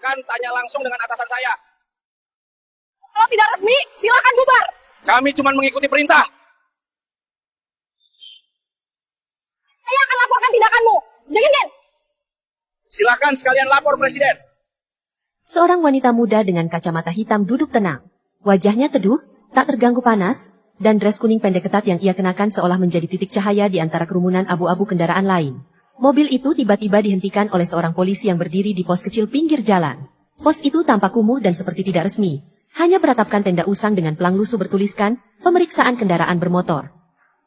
Silahkan tanya langsung dengan atasan saya. Kalau tidak resmi, silakan bubar. Kami cuma mengikuti perintah. Saya akan laporkan tindakanmu. Jangan. Silahkan sekalian lapor Presiden. Seorang wanita muda dengan kacamata hitam duduk tenang. Wajahnya teduh, tak terganggu panas, dan dress kuning pendek ketat yang ia kenakan seolah menjadi titik cahaya di antara kerumunan abu-abu kendaraan lain. Mobil itu tiba-tiba dihentikan oleh seorang polisi yang berdiri di pos kecil pinggir jalan. Pos itu tampak kumuh dan seperti tidak resmi. Hanya beratapkan tenda usang dengan pelang lusuh bertuliskan, pemeriksaan kendaraan bermotor.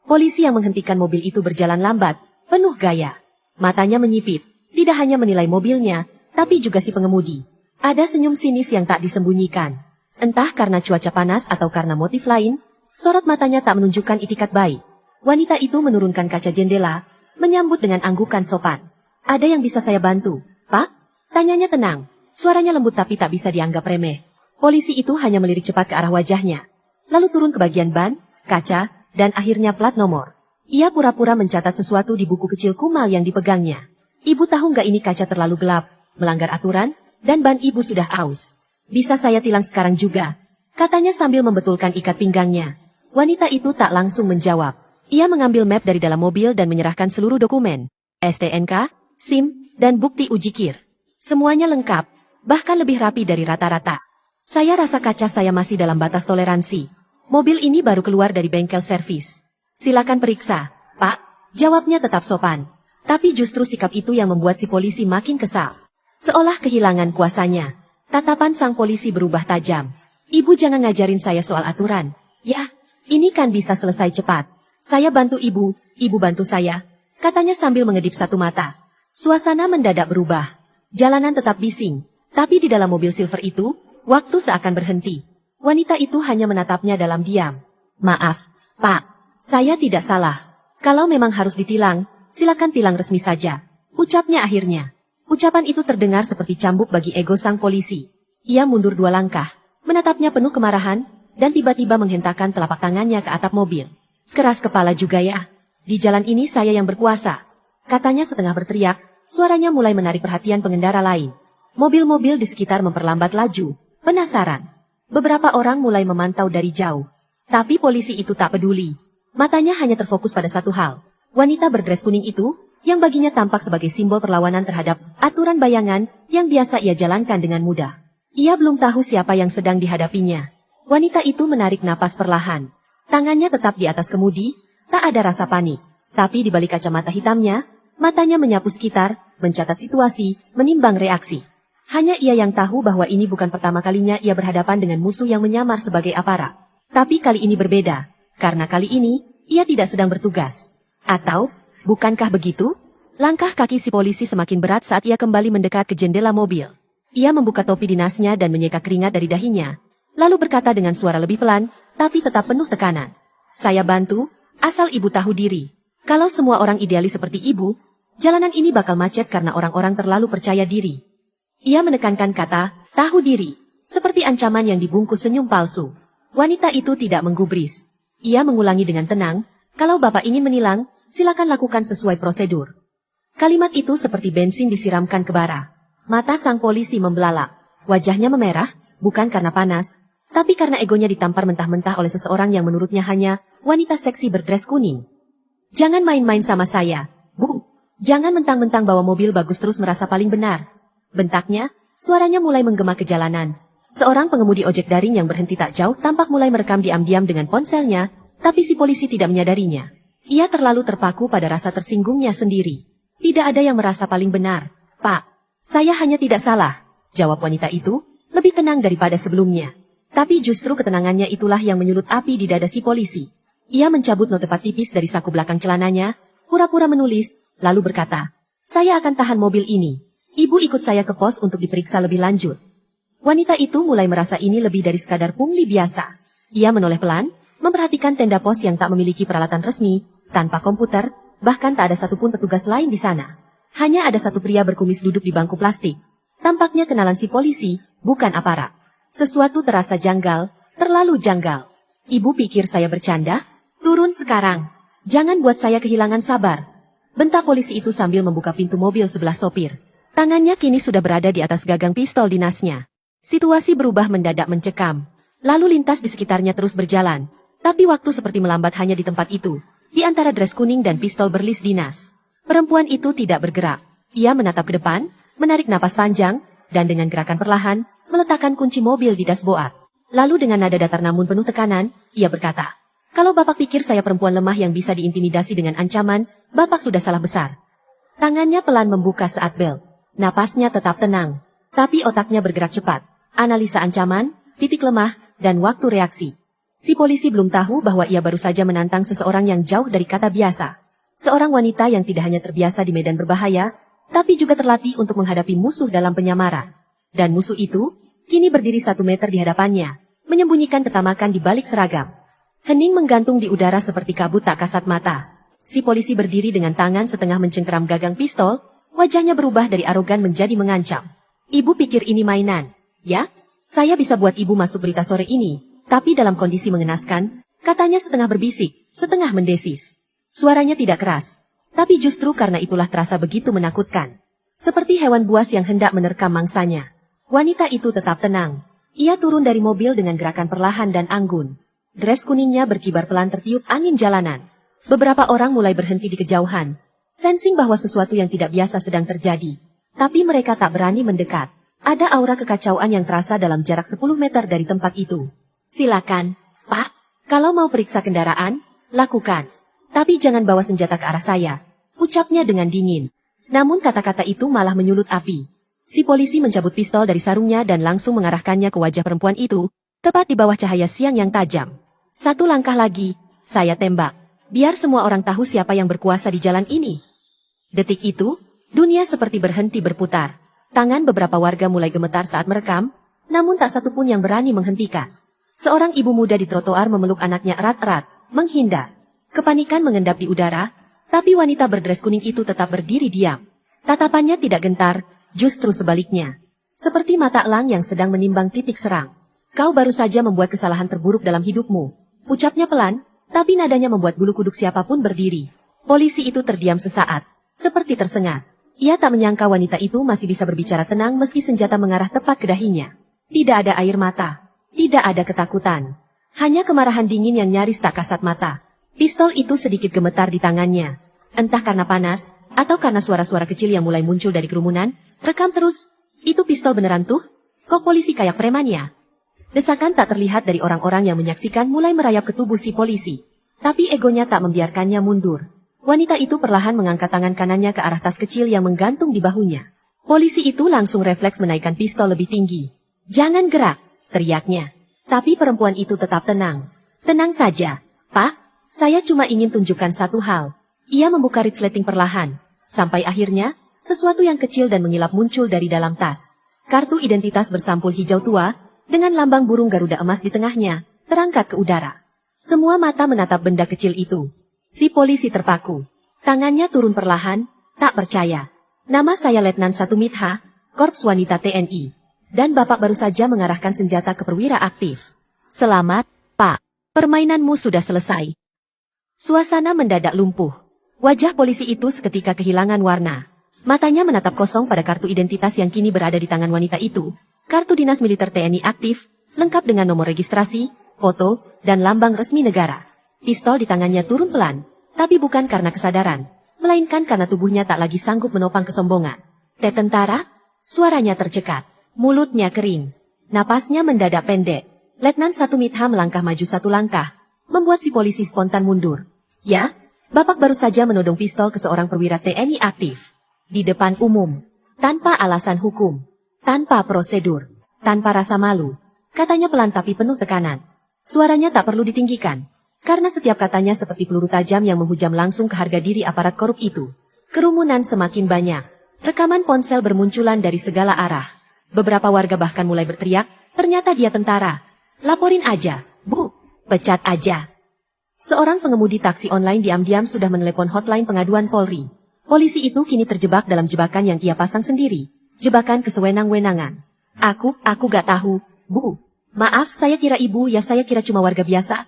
Polisi yang menghentikan mobil itu berjalan lambat, penuh gaya. Matanya menyipit, tidak hanya menilai mobilnya, tapi juga si pengemudi. Ada senyum sinis yang tak disembunyikan. Entah karena cuaca panas atau karena motif lain, sorot matanya tak menunjukkan itikat baik. Wanita itu menurunkan kaca jendela, menyambut dengan anggukan sopan. Ada yang bisa saya bantu, Pak? Tanyanya tenang, suaranya lembut tapi tak bisa dianggap remeh. Polisi itu hanya melirik cepat ke arah wajahnya, lalu turun ke bagian ban, kaca, dan akhirnya plat nomor. Ia pura-pura mencatat sesuatu di buku kecil kumal yang dipegangnya. Ibu tahu nggak ini kaca terlalu gelap, melanggar aturan, dan ban ibu sudah aus. Bisa saya tilang sekarang juga, katanya sambil membetulkan ikat pinggangnya. Wanita itu tak langsung menjawab. Ia mengambil map dari dalam mobil dan menyerahkan seluruh dokumen, STNK, SIM, dan bukti uji KIR. Semuanya lengkap, bahkan lebih rapi dari rata-rata. Saya rasa kaca saya masih dalam batas toleransi. Mobil ini baru keluar dari bengkel servis. Silakan periksa, Pak. Jawabnya tetap sopan. Tapi justru sikap itu yang membuat si polisi makin kesal. Seolah kehilangan kuasanya. Tatapan sang polisi berubah tajam. Ibu jangan ngajarin saya soal aturan. Ya, ini kan bisa selesai cepat. Saya bantu ibu bantu saya. Katanya sambil mengedip satu mata. Suasana mendadak berubah. Jalanan tetap bising. Tapi di dalam mobil silver itu, waktu seakan berhenti. Wanita itu hanya menatapnya dalam diam. Maaf, Pak. Saya tidak salah. Kalau memang harus ditilang, silakan tilang resmi saja. Ucapnya akhirnya. Ucapan itu terdengar seperti cambuk bagi ego sang polisi. Ia mundur 2 langkah, menatapnya penuh kemarahan, dan tiba-tiba menghentakkan telapak tangannya ke atap mobil. Keras kepala juga ya. Di jalan ini saya yang berkuasa. Katanya setengah berteriak, suaranya mulai menarik perhatian pengendara lain. Mobil-mobil di sekitar memperlambat laju. Penasaran. Beberapa orang mulai memantau dari jauh. Tapi polisi itu tak peduli. Matanya hanya terfokus pada satu hal. Wanita berdres kuning itu, yang baginya tampak sebagai simbol perlawanan terhadap aturan bayangan yang biasa ia jalankan dengan mudah. Ia belum tahu siapa yang sedang dihadapinya. Wanita itu menarik napas perlahan. Tangannya tetap di atas kemudi, tak ada rasa panik. Tapi di balik kacamata hitamnya, matanya menyapu sekitar, mencatat situasi, menimbang reaksi. Hanya ia yang tahu bahwa ini bukan pertama kalinya ia berhadapan dengan musuh yang menyamar sebagai aparat. Tapi kali ini berbeda, karena kali ini, ia tidak sedang bertugas. Atau, bukankah begitu? Langkah kaki si polisi semakin berat saat ia kembali mendekat ke jendela mobil. Ia membuka topi dinasnya dan menyeka keringat dari dahinya, lalu berkata dengan suara lebih pelan, tapi tetap penuh tekanan. Saya bantu, asal ibu tahu diri. Kalau semua orang idealis seperti ibu, jalanan ini bakal macet karena orang-orang terlalu percaya diri. Ia menekankan kata, tahu diri, seperti ancaman yang dibungkus senyum palsu. Wanita itu tidak menggubris. Ia mengulangi dengan tenang, kalau Bapak ingin menilang, silakan lakukan sesuai prosedur. Kalimat itu seperti bensin disiramkan ke bara. Mata sang polisi membelalak. Wajahnya memerah, bukan karena panas, tapi karena egonya ditampar mentah-mentah oleh seseorang yang menurutnya hanya wanita seksi berdres kuning. Jangan main-main sama saya, Bu. Jangan mentang-mentang bawa mobil bagus terus merasa paling benar. Bentaknya, suaranya mulai menggema ke jalanan. Seorang pengemudi ojek daring yang berhenti tak jauh tampak mulai merekam diam-diam dengan ponselnya, tapi si polisi tidak menyadarinya. Ia terlalu terpaku pada rasa tersinggungnya sendiri. Tidak ada yang merasa paling benar. Pak, saya hanya tidak salah, jawab wanita itu, lebih tenang daripada sebelumnya. Tapi justru ketenangannya itulah yang menyulut api di dada si polisi. Ia mencabut notepat tipis dari saku belakang celananya, pura-pura menulis, lalu berkata, saya akan tahan mobil ini. Ibu ikut saya ke pos untuk diperiksa lebih lanjut. Wanita itu mulai merasa ini lebih dari sekadar pungli biasa. Ia menoleh pelan, memperhatikan tenda pos yang tak memiliki peralatan resmi, tanpa komputer, bahkan tak ada satupun petugas lain di sana. Hanya ada satu pria berkumis duduk di bangku plastik. Tampaknya kenalan si polisi, bukan aparat. Sesuatu terasa janggal, terlalu janggal. Ibu pikir saya bercanda? Turun sekarang. Jangan buat saya kehilangan sabar. Bentak polisi itu sambil membuka pintu mobil sebelah sopir. Tangannya kini sudah berada di atas gagang pistol dinasnya. Situasi berubah mendadak mencekam. Lalu lintas di sekitarnya terus berjalan. Tapi waktu seperti melambat hanya di tempat itu. Di antara dres kuning dan pistol berlis dinas. Perempuan itu tidak bergerak. Ia menatap ke depan, menarik napas panjang, dan dengan gerakan perlahan, meletakkan kunci mobil di dashboard. Lalu dengan nada datar namun penuh tekanan, ia berkata, "Kalau Bapak pikir saya perempuan lemah yang bisa diintimidasi dengan ancaman, Bapak sudah salah besar." Tangannya pelan membuka saat bel. Napasnya tetap tenang. Tapi otaknya bergerak cepat. Analisa ancaman, titik lemah, dan waktu reaksi. Si polisi belum tahu bahwa ia baru saja menantang seseorang yang jauh dari kata biasa. Seorang wanita yang tidak hanya terbiasa di medan berbahaya, tapi juga terlatih untuk menghadapi musuh dalam penyamaran. Dan musuh itu, kini berdiri 1 meter di hadapannya, menyembunyikan ketamakan di balik seragam. Hening menggantung di udara seperti kabut tak kasat mata. Si polisi berdiri dengan tangan setengah mencengkeram gagang pistol, wajahnya berubah dari arogan menjadi mengancam. "Ibu pikir ini mainan, ya? Saya bisa buat ibu masuk berita sore ini." Tapi dalam kondisi mengenaskan, katanya setengah berbisik, setengah mendesis. Suaranya tidak keras, tapi justru karena itulah terasa begitu menakutkan. Seperti hewan buas yang hendak menerkam mangsanya. Wanita itu tetap tenang. Ia turun dari mobil dengan gerakan perlahan dan anggun. Dres kuningnya berkibar pelan tertiup angin jalanan. Beberapa orang mulai berhenti di kejauhan, sensing bahwa sesuatu yang tidak biasa sedang terjadi. Tapi mereka tak berani mendekat. Ada aura kekacauan yang terasa dalam jarak 10 meter dari tempat itu. "Silakan, Pak. Kalau mau periksa kendaraan, lakukan. Tapi jangan bawa senjata ke arah saya," ucapnya dengan dingin. Namun kata-kata itu malah menyulut api. Si polisi mencabut pistol dari sarungnya dan langsung mengarahkannya ke wajah perempuan itu, tepat di bawah cahaya siang yang tajam. "1 langkah lagi, saya tembak. Biar semua orang tahu siapa yang berkuasa di jalan ini." Detik itu, dunia seperti berhenti berputar. Tangan beberapa warga mulai gemetar saat merekam, namun tak satu pun yang berani menghentikan. Seorang ibu muda di trotoar memeluk anaknya erat-erat, menghindar. Kepanikan mengendap di udara, tapi wanita berdres kuning itu tetap berdiri diam. Tatapannya tidak gentar, justru sebaliknya. Seperti mata elang yang sedang menimbang titik serang. "Kau baru saja membuat kesalahan terburuk dalam hidupmu," ucapnya pelan, tapi nadanya membuat bulu kuduk siapapun berdiri. Polisi itu terdiam sesaat, seperti tersengat. Ia tak menyangka wanita itu masih bisa berbicara tenang meski senjata mengarah tepat ke dahinya. Tidak ada air mata. Tidak ada ketakutan. Hanya kemarahan dingin yang nyaris tak kasat mata. Pistol itu sedikit gemetar di tangannya. Entah karena panas, atau karena suara-suara kecil yang mulai muncul dari kerumunan, rekam terus. "Itu pistol beneran tuh? Kok polisi kayak preman ya?" Desakan tak terlihat dari orang-orang yang menyaksikan mulai merayap ke tubuh si polisi. Tapi egonya tak membiarkannya mundur. Wanita itu perlahan mengangkat tangan kanannya ke arah tas kecil yang menggantung di bahunya. Polisi itu langsung refleks menaikkan pistol lebih tinggi. "Jangan gerak," teriaknya. Tapi perempuan itu tetap tenang. "Tenang saja, Pak. Saya cuma ingin tunjukkan satu hal." Ia membuka resleting perlahan. Sampai akhirnya, sesuatu yang kecil dan mengilap muncul dari dalam tas. Kartu identitas bersampul hijau tua, dengan lambang burung Garuda emas di tengahnya, terangkat ke udara. Semua mata menatap benda kecil itu. Si polisi terpaku. Tangannya turun perlahan, tak percaya. "Nama saya Letnan 1 Mitha, Korps Wanita TNI. Dan Bapak baru saja mengarahkan senjata ke perwira aktif." "Selamat, Pak. Permainanmu sudah selesai." Suasana mendadak lumpuh. Wajah polisi itu seketika kehilangan warna. Matanya menatap kosong pada kartu identitas yang kini berada di tangan wanita itu. Kartu dinas militer TNI aktif, lengkap dengan nomor registrasi, foto, dan lambang resmi negara. Pistol di tangannya turun pelan, tapi bukan karena kesadaran, melainkan karena tubuhnya tak lagi sanggup menopang kesombongan. "Teh tentara?" Suaranya tercekat. Mulutnya kering. Napasnya mendadak pendek. Letnan 1 Mitha melangkah maju 1 langkah, membuat si polisi spontan mundur. "Ya, Bapak baru saja menodong pistol ke seorang perwira TNI aktif. Di depan umum. Tanpa alasan hukum. Tanpa prosedur. Tanpa rasa malu." Katanya pelan tapi penuh tekanan. Suaranya tak perlu ditinggikan. Karena setiap katanya seperti peluru tajam yang menghujam langsung ke harga diri aparat korup itu. Kerumunan semakin banyak. Rekaman ponsel bermunculan dari segala arah. Beberapa warga bahkan mulai berteriak, "Ternyata dia tentara. Laporin aja, Bu. Pecat aja." Seorang pengemudi taksi online diam-diam sudah menelepon hotline pengaduan Polri. Polisi itu kini terjebak dalam jebakan yang ia pasang sendiri. Jebakan kesewenang-wenangan. Aku gak tahu, Bu. Maaf, saya kira ibu, ya saya kira cuma warga biasa."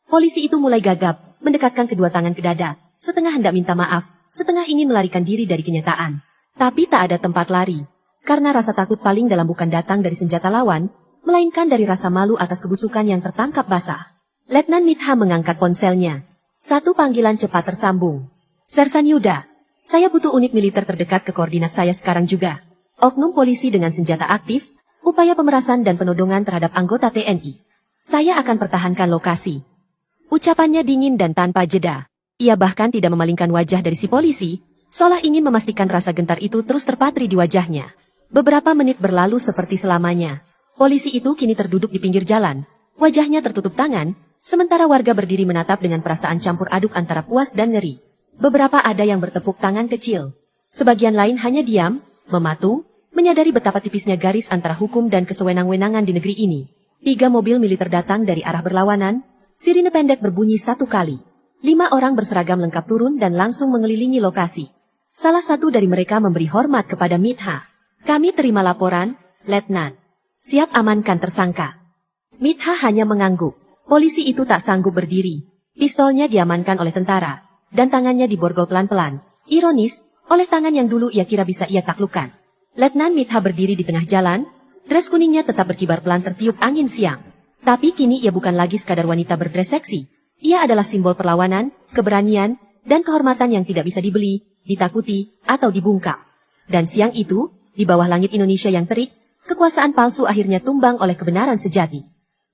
Polisi itu mulai gagap, mendekatkan kedua tangan ke dada, setengah hendak minta maaf, setengah ingin melarikan diri dari kenyataan. Tapi tak ada tempat lari. Karena rasa takut paling dalam bukan datang dari senjata lawan, melainkan dari rasa malu atas kebusukan yang tertangkap basah. Letnan Mitha mengangkat ponselnya. Satu panggilan cepat tersambung. Sersan Yuda, saya butuh unit militer terdekat ke koordinat saya sekarang juga. Oknum polisi dengan senjata aktif, upaya pemerasan dan penodongan terhadap anggota TNI. Saya akan pertahankan lokasi. Ucapannya dingin dan tanpa jeda. Ia bahkan tidak memalingkan wajah dari si polisi, seolah ingin memastikan rasa gentar itu terus terpatri di wajahnya. Beberapa menit berlalu seperti selamanya. Polisi itu kini terduduk di pinggir jalan. Wajahnya tertutup tangan, sementara warga berdiri menatap dengan perasaan campur aduk antara puas dan ngeri. Beberapa ada yang bertepuk tangan kecil. Sebagian lain hanya diam, mematung, menyadari betapa tipisnya garis antara hukum dan kesewenang-wenangan di negeri ini. 3 mobil militer datang dari arah berlawanan, sirine pendek berbunyi 1 kali. 5 orang berseragam lengkap turun dan langsung mengelilingi lokasi. Salah satu dari mereka memberi hormat kepada Mitha. Kami terima laporan, Letnan. Siap amankan tersangka. Mitha hanya mengangguk. Polisi itu tak sanggup berdiri. Pistolnya diamankan oleh tentara, dan tangannya diborgol pelan-pelan. Ironis, oleh tangan yang dulu ia kira bisa ia taklukkan. Letnan Mitha berdiri di tengah jalan, dres kuningnya tetap berkibar pelan tertiup angin siang. Tapi kini ia bukan lagi sekadar wanita berdres seksi. Ia adalah simbol perlawanan, keberanian, dan kehormatan yang tidak bisa dibeli, ditakuti, atau dibungkam. Dan siang itu, di bawah langit Indonesia yang terik, kekuasaan palsu akhirnya tumbang oleh kebenaran sejati.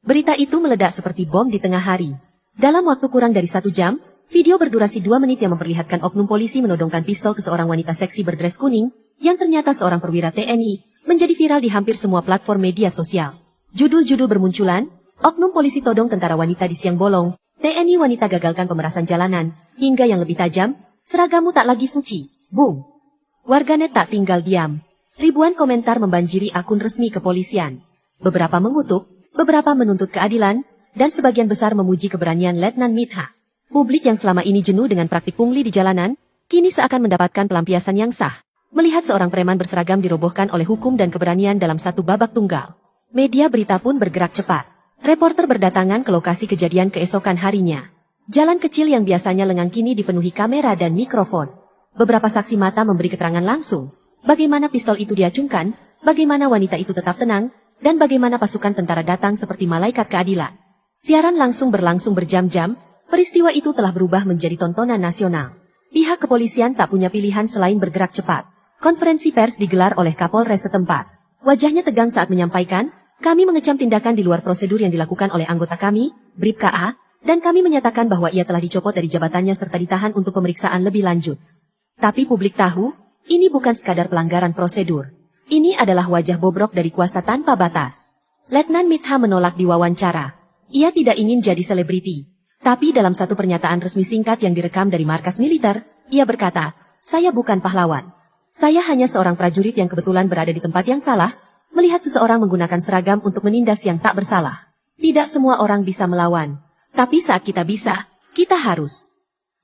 Berita itu meledak seperti bom di tengah hari. Dalam waktu kurang dari 1 jam, video berdurasi 2 menit yang memperlihatkan oknum polisi menodongkan pistol ke seorang wanita seksi berdres kuning, yang ternyata seorang perwira TNI, menjadi viral di hampir semua platform media sosial. Judul-judul bermunculan, oknum polisi todong tentara wanita di siang bolong, TNI wanita gagalkan pemerasan jalanan, hingga yang lebih tajam, seragamu tak lagi suci, boom. Warganet tak tinggal diam. Ribuan komentar membanjiri akun resmi kepolisian. Beberapa mengutuk, beberapa menuntut keadilan, dan sebagian besar memuji keberanian Letnan Mitha. Publik yang selama ini jenuh dengan praktik pungli di jalanan, kini seakan mendapatkan pelampiasan yang sah. Melihat seorang preman berseragam dirobohkan oleh hukum dan keberanian dalam satu babak tunggal. Media berita pun bergerak cepat. Reporter berdatangan ke lokasi kejadian keesokan harinya. Jalan kecil yang biasanya lengang kini dipenuhi kamera dan mikrofon. Beberapa saksi mata memberi keterangan langsung. Bagaimana pistol itu diacungkan, bagaimana wanita itu tetap tenang, dan bagaimana pasukan tentara datang seperti malaikat keadilan. Siaran langsung berlangsung berjam-jam, peristiwa itu telah berubah menjadi tontonan nasional. Pihak kepolisian tak punya pilihan selain bergerak cepat. Konferensi pers digelar oleh Kapolres setempat. Wajahnya tegang saat menyampaikan, kami mengecam tindakan di luar prosedur yang dilakukan oleh anggota kami, Bribka A, dan kami menyatakan bahwa ia telah dicopot dari jabatannya serta ditahan untuk pemeriksaan lebih lanjut. Tapi publik tahu, ini bukan sekadar pelanggaran prosedur. Ini adalah wajah bobrok dari kuasa tanpa batas. Letnan Mitha menolak diwawancara. Ia tidak ingin jadi selebriti. Tapi dalam satu pernyataan resmi singkat yang direkam dari markas militer, ia berkata, saya bukan pahlawan. Saya hanya seorang prajurit yang kebetulan berada di tempat yang salah, melihat seseorang menggunakan seragam untuk menindas yang tak bersalah. Tidak semua orang bisa melawan. Tapi saat kita bisa, kita harus.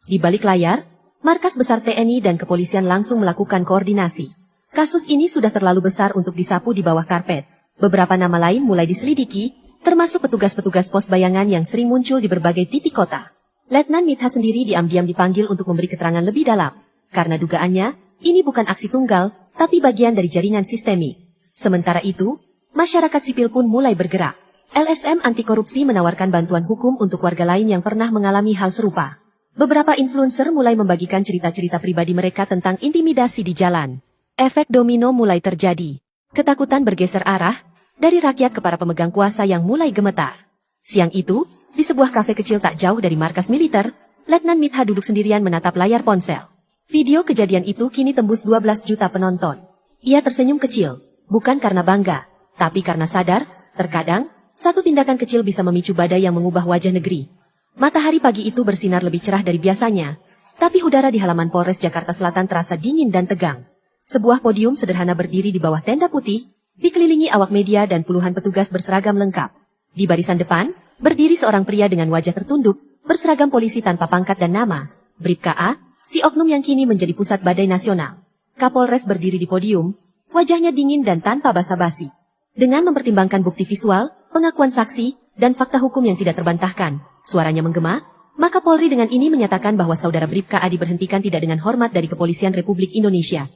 Di balik layar, markas besar TNI dan kepolisian langsung melakukan koordinasi. Kasus ini sudah terlalu besar untuk disapu di bawah karpet. Beberapa nama lain mulai diselidiki, termasuk petugas-petugas pos bayangan yang sering muncul di berbagai titik kota. Letnan Mitha sendiri diam-diam dipanggil untuk memberi keterangan lebih dalam. Karena dugaannya, ini bukan aksi tunggal, tapi bagian dari jaringan sistemik. Sementara itu, masyarakat sipil pun mulai bergerak. LSM anti korupsi menawarkan bantuan hukum untuk warga lain yang pernah mengalami hal serupa. Beberapa influencer mulai membagikan cerita-cerita pribadi mereka tentang intimidasi di jalan. Efek domino mulai terjadi. Ketakutan bergeser arah, dari rakyat ke para pemegang kuasa yang mulai gemetar. Siang itu, di sebuah kafe kecil tak jauh dari markas militer, Letnan Mitha duduk sendirian menatap layar ponsel. Video kejadian itu kini tembus 12 juta penonton. Ia tersenyum kecil, bukan karena bangga, tapi karena sadar, terkadang, satu tindakan kecil bisa memicu badai yang mengubah wajah negeri. Matahari pagi itu bersinar lebih cerah dari biasanya, tapi udara di halaman Polres Jakarta Selatan terasa dingin dan tegang. Sebuah podium sederhana berdiri di bawah tenda putih, dikelilingi awak media dan puluhan petugas berseragam lengkap. Di barisan depan, berdiri seorang pria dengan wajah tertunduk, berseragam polisi tanpa pangkat dan nama, Bribka A, si oknum yang kini menjadi pusat badai nasional. Kapolres berdiri di podium, wajahnya dingin dan tanpa basa-basi. Dengan mempertimbangkan bukti visual, pengakuan saksi, dan fakta hukum yang tidak terbantahkan, suaranya menggema, maka Polri dengan ini menyatakan bahwa saudara Bribka A diberhentikan tidak dengan hormat dari Kepolisian Republik Indonesia.